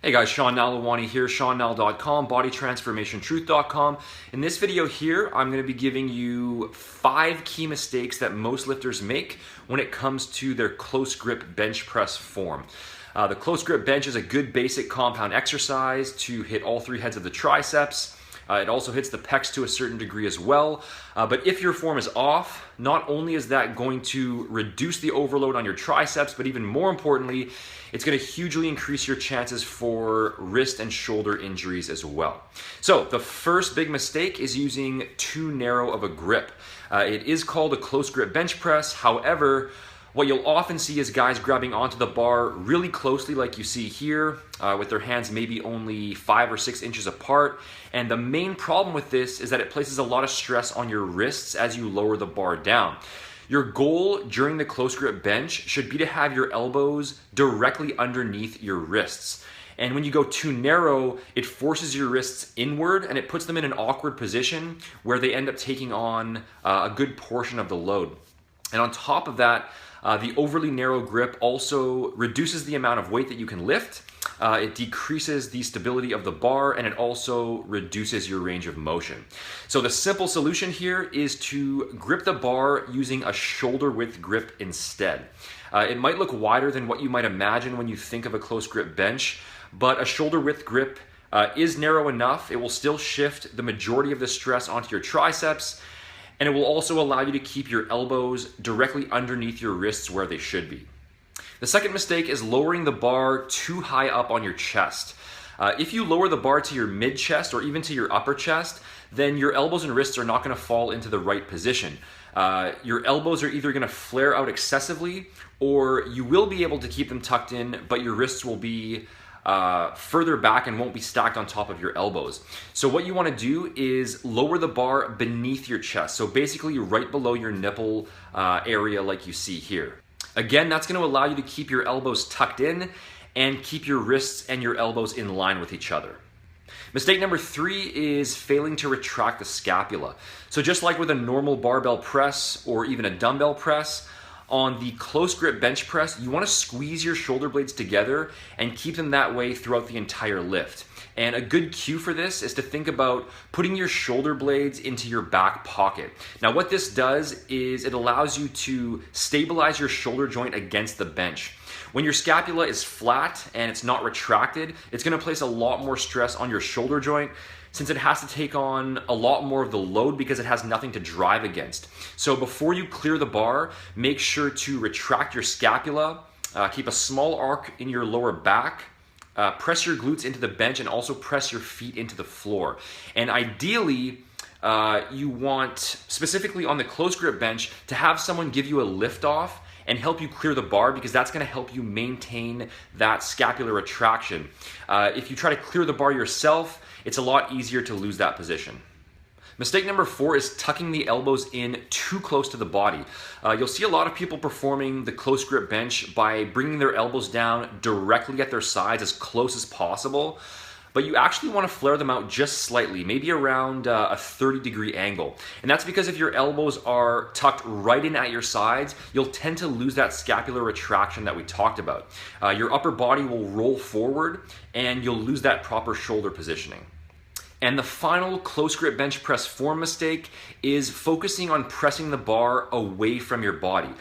Hey guys, Sean Nalawani here, SeanNal.com, BodyTransformationTruth.com. In this video here, I'm going to be giving you 5 key mistakes that most lifters make when it comes to their close grip bench press form. The close grip bench is a good basic compound exercise to hit all 3 heads of the triceps. It also hits the pecs to a certain degree as well. But if your form is off, not only is that going to reduce the overload on your triceps, but even more importantly, it's going to hugely increase your chances for wrist and shoulder injuries as well. So the first big mistake is using too narrow of a grip. It is called a close grip bench press. However, what you'll often see is guys grabbing onto the bar really closely like you see here, with their hands maybe only 5 or 6 inches apart. And the main problem with this is that it places a lot of stress on your wrists as you lower the bar down. Your goal during the close grip bench should be to have your elbows directly underneath your wrists. And when you go too narrow, it forces your wrists inward and it puts them in an awkward position where they end up taking on a good portion of the load. And on top of that, the overly narrow grip also reduces the amount of weight that you can lift. It decreases the stability of the bar, and it also reduces your range of motion. So the simple solution here is to grip the bar using a shoulder width grip instead. It might look wider than what you might imagine when you think of a close grip bench, but a shoulder width grip is narrow enough. It will still shift the majority of the stress onto your triceps, and it will also allow you to keep your elbows directly underneath your wrists where they should be. The second mistake is lowering the bar too high up on your chest. If you lower the bar to your mid-chest or even to your upper chest, then your elbows and wrists are not going to fall into the right position. Your elbows are either going to flare out excessively, or you will be able to keep them tucked in, but your wrists will be further back and won't be stacked on top of your elbows. So what you want to do is lower the bar beneath your chest. So basically right below your nipple area like you see here. Again, that's going to allow you to keep your elbows tucked in and keep your wrists and your elbows in line with each other. Mistake number 3 is failing to retract the scapula. So just like with a normal barbell press or even a dumbbell press, on the close grip bench press, you want to squeeze your shoulder blades together and keep them that way throughout the entire lift. And a good cue for this is to think about putting your shoulder blades into your back pocket. Now what this does is it allows you to stabilize your shoulder joint against the bench. When your scapula is flat and it's not retracted, it's going to place a lot more stress on your shoulder joint, since it has to take on a lot more of the load because it has nothing to drive against. So before you clear the bar, make sure to retract your scapula, keep a small arc in your lower back, press your glutes into the bench, and also press your feet into the floor. And ideally, you want, specifically on the close grip bench, to have someone give you a lift off and help you clear the bar, because that's going to help you maintain that scapular retraction. If you try to clear the bar yourself, it's a lot easier to lose that position. Mistake number 4 is tucking the elbows in too close to the body. You'll see a lot of people performing the close grip bench by bringing their elbows down directly at their sides as close as possible. But you actually want to flare them out just slightly, maybe around a 30-degree angle. And that's because if your elbows are tucked right in at your sides, you'll tend to lose that scapular retraction that we talked about. Your upper body will roll forward and you'll lose that proper shoulder positioning. And the final close grip bench press form mistake is focusing on pressing the bar away from your body.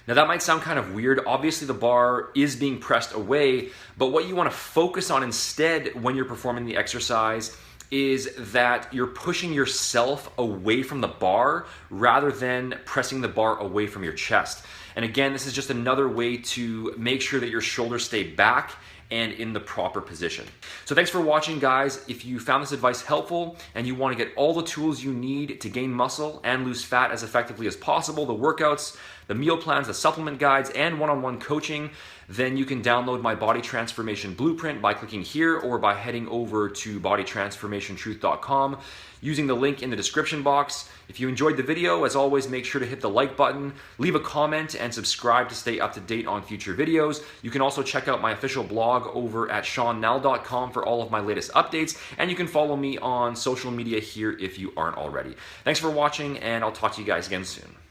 Now that might sound kind of weird. Obviously the bar is being pressed away, but what you want to focus on instead when you're performing the exercise is that you're pushing yourself away from the bar rather than pressing the bar away from your chest. And again, this is just another way to make sure that your shoulders stay back and in the proper position. So thanks for watching, guys. If you found this advice helpful and you want to get all the tools you need to gain muscle and lose fat as effectively as possible, the workouts, the meal plans, the supplement guides, and one-on-one coaching, then you can download my Body Transformation Blueprint by clicking here or by heading over to BodyTransformationTruth.com using the link in the description box. If you enjoyed the video, as always, make sure to hit the like button, leave a comment, and subscribe to stay up to date on future videos. You can also check out my official blog over at SeanNal.com for all of my latest updates, and you can follow me on social media here if you aren't already. Thanks for watching, and I'll talk to you guys again soon.